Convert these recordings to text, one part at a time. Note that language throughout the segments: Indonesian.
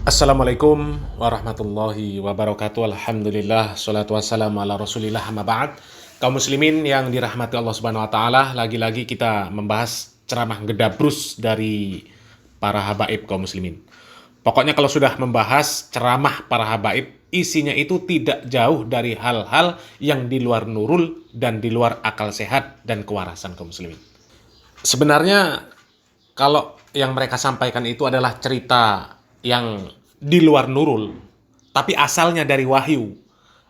Assalamualaikum warahmatullahi wabarakatuh. Alhamdulillah, salatu wassalamu ala rasulillah, amma ba'd. Kaum muslimin yang dirahmati Allah subhanahu wa ta'ala, lagi-lagi kita membahas ceramah gedabrus dari para habaib kaum muslimin. Pokoknya kalau sudah membahas ceramah para habaib, isinya itu tidak jauh dari hal-hal yang di luar nurul dan di luar akal sehat dan kewarasan kaum muslimin. Sebenarnya kalau yang mereka sampaikan itu adalah cerita yang di luar nurul, tapi asalnya dari wahyu,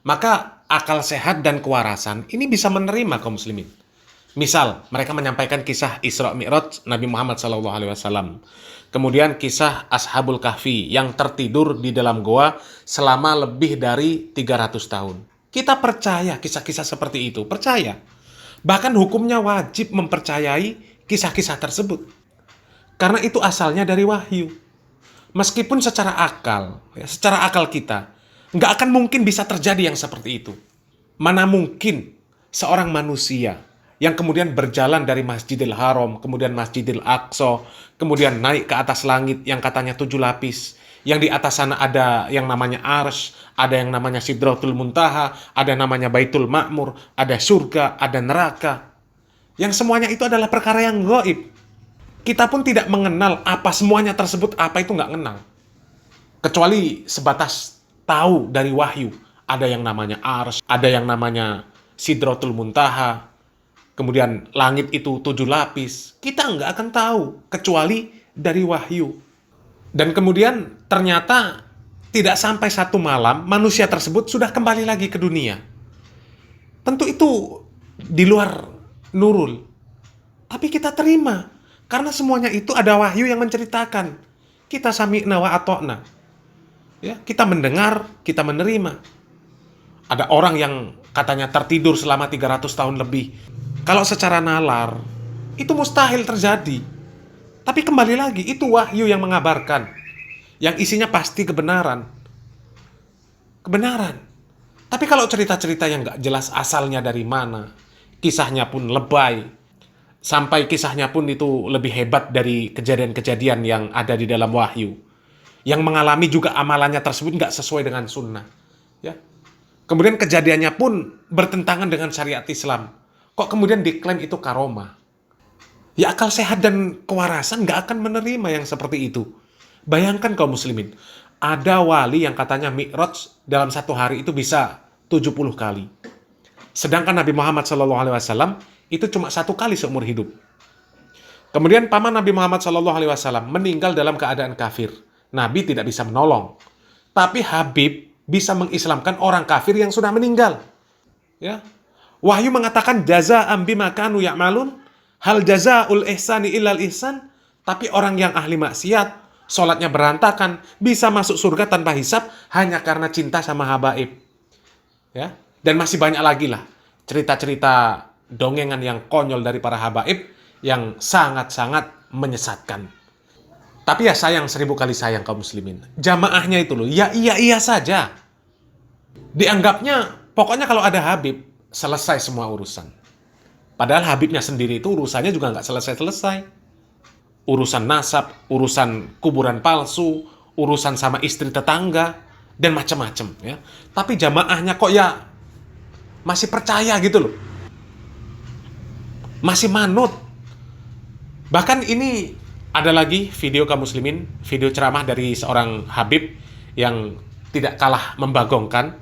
maka akal sehat dan kewarasan ini bisa menerima kaum muslimin. Misal, mereka menyampaikan kisah Isra Mi'raj Nabi Muhammad SAW. Kemudian kisah Ashabul Kahfi yang tertidur di dalam goa selama lebih dari 300 tahun. Kita percaya kisah-kisah seperti itu, percaya. Bahkan hukumnya wajib mempercayai kisah-kisah tersebut. Karena itu asalnya dari wahyu. Meskipun secara akal kita, nggak akan mungkin bisa terjadi yang seperti itu. Mana mungkin seorang manusia yang kemudian berjalan dari Masjidil Haram, kemudian Masjidil Aqsa, kemudian naik ke atas langit yang katanya 7 lapis, yang di atas sana ada yang namanya Arsy, ada yang namanya Sidratul Muntaha, ada yang namanya Baitul Ma'mur, ada surga, ada neraka. Yang semuanya itu adalah perkara yang gaib. Kita pun tidak mengenal apa semuanya tersebut, apa itu nggak kenal. Kecuali sebatas tahu dari wahyu. Ada yang namanya Arsy, ada yang namanya Sidratul Muntaha, kemudian langit itu 7 lapis. Kita nggak akan tahu, kecuali dari wahyu. Dan kemudian ternyata tidak sampai 1 malam, manusia tersebut sudah kembali lagi ke dunia. Tentu itu di luar nurul. Tapi kita terima. Karena semuanya itu ada wahyu yang menceritakan. Kita sami'na wa ata'na. Ya, kita mendengar, kita menerima. Ada orang yang katanya tertidur selama 300 tahun lebih. Kalau secara nalar, itu mustahil terjadi. Tapi kembali lagi, itu wahyu yang mengabarkan. Yang isinya pasti kebenaran. Kebenaran. Tapi kalau cerita-cerita yang gak jelas asalnya dari mana, kisahnya pun lebay, sampai kisahnya pun itu lebih hebat dari kejadian-kejadian yang ada di dalam wahyu. Yang mengalami juga amalannya tersebut nggak sesuai dengan sunnah. Ya. Kemudian kejadiannya pun bertentangan dengan syariat Islam. Kok kemudian diklaim itu karomah? Ya akal sehat dan kewarasan nggak akan menerima yang seperti itu. Bayangkan kaum muslimin. Ada wali yang katanya Mi'raj dalam 1 hari itu bisa 70 kali. Sedangkan Nabi Muhammad SAW itu cuma 1 kali seumur hidup. Kemudian paman Nabi Muhammad SAW meninggal dalam keadaan kafir. Nabi tidak bisa menolong. Tapi Habib bisa mengislamkan orang kafir yang sudah meninggal. Ya. Wahyu mengatakan jazaa'an bima kanu ya'malun, hal jazaa'ul ihsani illal ihsan. Tapi orang yang ahli maksiat, sholatnya berantakan, bisa masuk surga tanpa hisab hanya karena cinta sama habaib. Ya. Dan masih banyak lagi lah cerita-cerita dongengan yang konyol dari para habaib yang sangat-sangat menyesatkan. Tapi ya sayang 1000 kali sayang kaum muslimin. Jamaahnya itu loh, ya iya saja. Dianggapnya pokoknya kalau ada Habib, selesai semua urusan. Padahal Habibnya sendiri itu urusannya juga nggak selesai-selesai. Urusan nasab, urusan kuburan palsu, urusan sama istri tetangga, dan macam-macam. Ya. Tapi jamaahnya kok ya masih percaya gitu loh. Masih manut. Bahkan ini ada lagi video kaum muslimin, video ceramah dari seorang Habib yang tidak kalah membagongkan.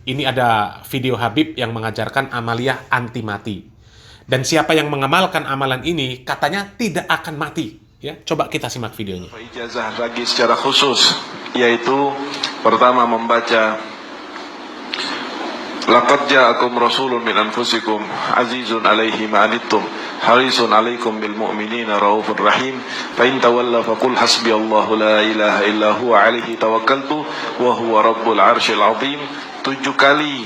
Ini ada video Habib yang mengajarkan amaliyah anti mati. Dan siapa yang mengamalkan amalan ini katanya tidak akan mati. Ya, coba kita simak videonya. Ijazah bagi secara khusus, yaitu pertama membaca Laqad ja'akum rasulun min anfusikum azizun alaihi ma anittum harisun alaikum bil mu'minina raufur rahim fa in tawallaw faqul hasbiyallahu la ilaha illa huwa alaihi tawakkaltu wa huwa rabbul arsyil azim. 7 kali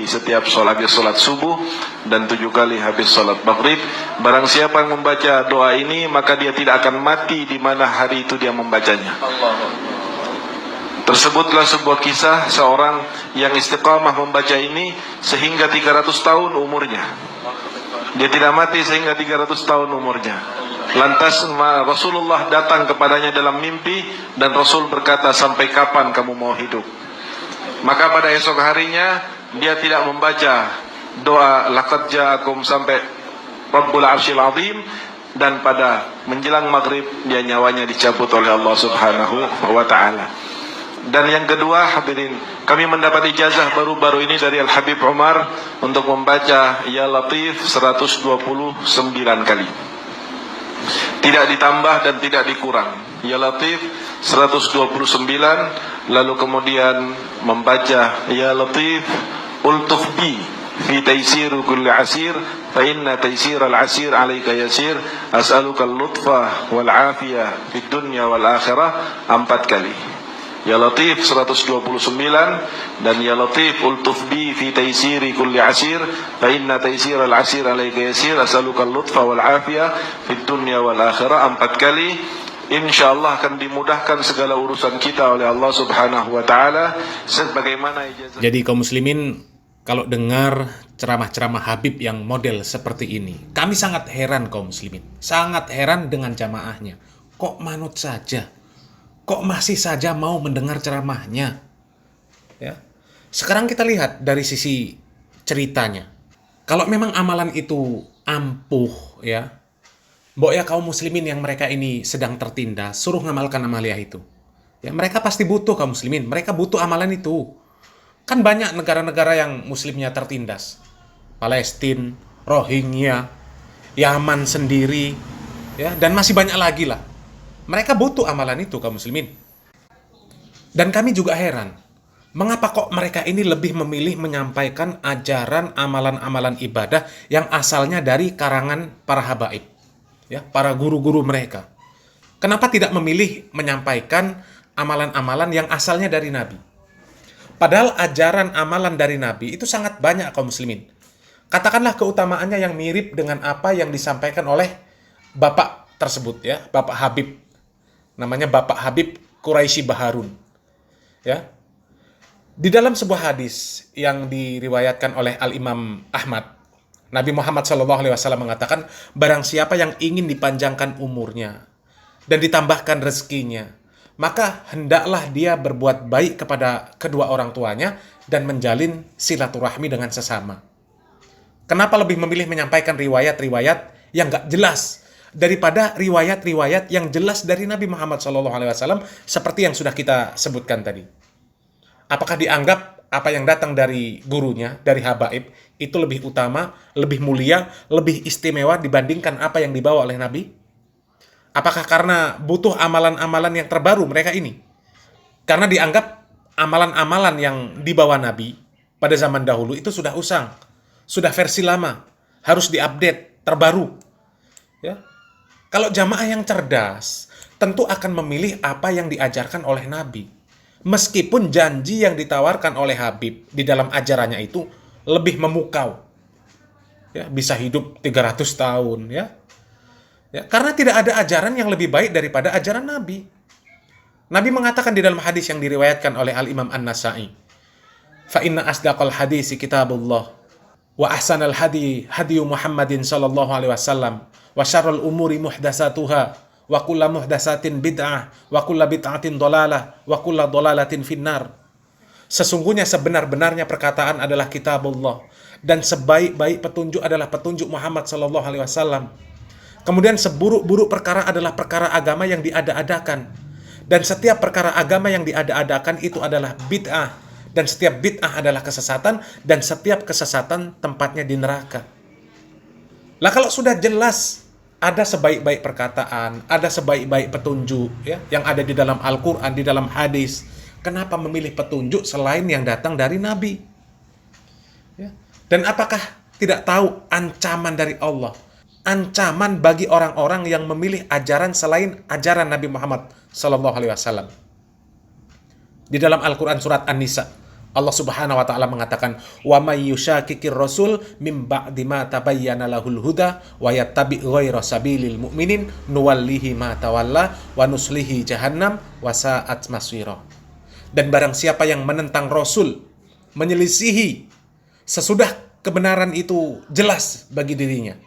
setiap habis salat subuh dan 7 kali habis salat maghrib. Barang siapa yang membaca doa ini maka dia tidak akan mati di mana hari itu dia membacanya. Tersebutlah sebuah kisah seorang yang istiqamah membaca ini sehingga 300 tahun umurnya. Dia tidak mati sehingga 300 tahun umurnya. Lantas Rasulullah datang kepadanya dalam mimpi, dan Rasul berkata, sampai kapan kamu mau hidup? Maka pada esok harinya dia tidak membaca doa laqad ja'akum sampai Rabbul Arsyil Azim, dan pada menjelang maghrib dia nyawanya dicabut oleh Allah Subhanahu wa taala. Dan yang kedua, hadirin, kami mendapat ijazah baru-baru ini dari Al Habib Umar untuk membaca Ya Latif 129 kali. Tidak ditambah dan tidak dikurang. Ya Latif 129, lalu kemudian membaca Ya Latif ultuf bi fi taysir kulli asir fa inna taysir al-asir alayka yasir as'aluka al-lutfa wal afiyah fid dunya wal akhirah 4 kali. Ya Latif 129 dan Ya Latif ultuf bi fi taysiri kulli asir fa inna taysir al-asir alayka yasir as'aluka al-lutfa wal afiyah fid dunya wal akhirah 4 kali. Insyaallah akan dimudahkan segala urusan kita oleh Allah Subhanahu wa taala sebagaimana ijazah. Jadi kaum muslimin, kalau dengar ceramah-ceramah Habib yang model seperti ini, kami sangat heran kaum muslimin. Sangat heran dengan jamaahnya. Kok manut saja? Kok masih saja mau mendengar ceramahnya? Ya. Sekarang kita lihat dari sisi ceritanya. Kalau memang amalan itu ampuh, ya, mbok ya kaum muslimin yang mereka ini sedang tertindas, suruh ngamalkan amaliah itu. Ya, mereka pasti butuh kaum muslimin. Mereka butuh amalan itu. Kan banyak negara-negara yang muslimnya tertindas. Palestina, Rohingya, Yaman sendiri, ya, dan masih banyak lagi lah. Mereka butuh amalan itu kaum muslimin. Dan kami juga heran, mengapa kok mereka ini lebih memilih menyampaikan ajaran amalan-amalan ibadah yang asalnya dari karangan para habaib, ya, para guru-guru mereka. Kenapa tidak memilih menyampaikan amalan-amalan yang asalnya dari Nabi? Padahal ajaran amalan dari Nabi itu sangat banyak kaum muslimin. Katakanlah keutamaannya yang mirip dengan apa yang disampaikan oleh bapak tersebut, ya, Bapak Habib. Namanya Bapak Habib Quraisy Baharun. Ya. Di dalam sebuah hadis yang diriwayatkan oleh Al-Imam Ahmad, Nabi Muhammad SAW mengatakan, barang siapa yang ingin dipanjangkan umurnya dan ditambahkan rezekinya, maka hendaklah dia berbuat baik kepada kedua orang tuanya dan menjalin silaturahmi dengan sesama. Kenapa lebih memilih menyampaikan riwayat-riwayat yang gak jelas daripada riwayat-riwayat yang jelas dari Nabi Muhammad SAW seperti yang sudah kita sebutkan tadi? Apakah dianggap apa yang datang dari gurunya, dari habaib, itu lebih utama, lebih mulia, lebih istimewa dibandingkan apa yang dibawa oleh Nabi? Apakah karena butuh amalan-amalan yang terbaru mereka ini? Karena dianggap amalan-amalan yang dibawa Nabi pada zaman dahulu itu sudah usang, sudah versi lama, harus diupdate, terbaru. Ya. Kalau jamaah yang cerdas, tentu akan memilih apa yang diajarkan oleh Nabi. Meskipun janji yang ditawarkan oleh Habib di dalam ajarannya itu lebih memukau. Ya, bisa hidup 300 tahun, ya. Ya, karena tidak ada ajaran yang lebih baik daripada ajaran Nabi. Nabi mengatakan di dalam hadis yang diriwayatkan oleh Al-Imam An-Nasa'i, fa inna asdaqal hadisi kitabullah wa ahsanal hadi hadi Muhammadin sallallahu alaihi wasallam wa syarrul umuri muhdatsatuha wa kullu muhdatsatin bid'ah wa kullu bid'atin dhalalah wa kullu dhalalatin finnar. Sesungguhnya sebenar-benarnya perkataan adalah kitabullah, dan sebaik-baik petunjuk adalah petunjuk Muhammad sallallahu alaihi wasallam. Kemudian seburuk-buruk perkara adalah perkara agama yang diada-adakan. Dan setiap perkara agama yang diada-adakan itu adalah bid'ah. Dan setiap bid'ah adalah kesesatan. Dan setiap kesesatan tempatnya di neraka. Lah kalau sudah jelas ada sebaik-baik perkataan, ada sebaik-baik petunjuk, ya, yang ada di dalam Al-Quran, di dalam hadis, kenapa memilih petunjuk selain yang datang dari Nabi? Ya. Dan apakah tidak tahu ancaman dari Allah? Ancaman bagi orang-orang yang memilih ajaran selain ajaran Nabi Muhammad SAW. Di dalam Al-Quran surat An-Nisa, Allah Subhanahu wa taala mengatakan, "Wa may yushakikir rasul mim ba'di ma tabayyana lahul huda wa yattabi' ghaira sabilil mu'minin nuwallihi ma tawalla wa nuslihi jahannam wa sa'at masira." Dan barang siapa yang menentang Rasul, menyelisihi sesudah kebenaran itu jelas bagi dirinya,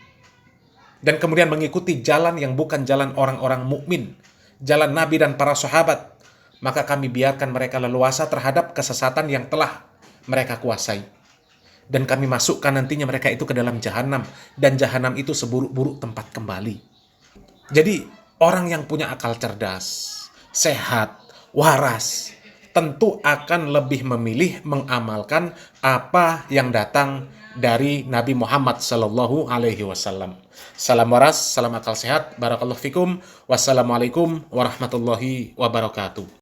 dan kemudian mengikuti jalan yang bukan jalan orang-orang mukmin, jalan Nabi dan para sahabat, maka kami biarkan mereka leluasa terhadap kesesatan yang telah mereka kuasai. Dan kami masukkan nantinya mereka itu ke dalam jahanam, dan jahanam itu seburuk-buruk tempat kembali. Jadi orang yang punya akal cerdas, sehat, waras, tentu akan lebih memilih mengamalkan apa yang datang dari Nabi Muhammad Sallallahu Alaihi Wasallam. Salam waras, salam akal sehat, barakallahu fikum, wassalamualaikum warahmatullahi wabarakatuh.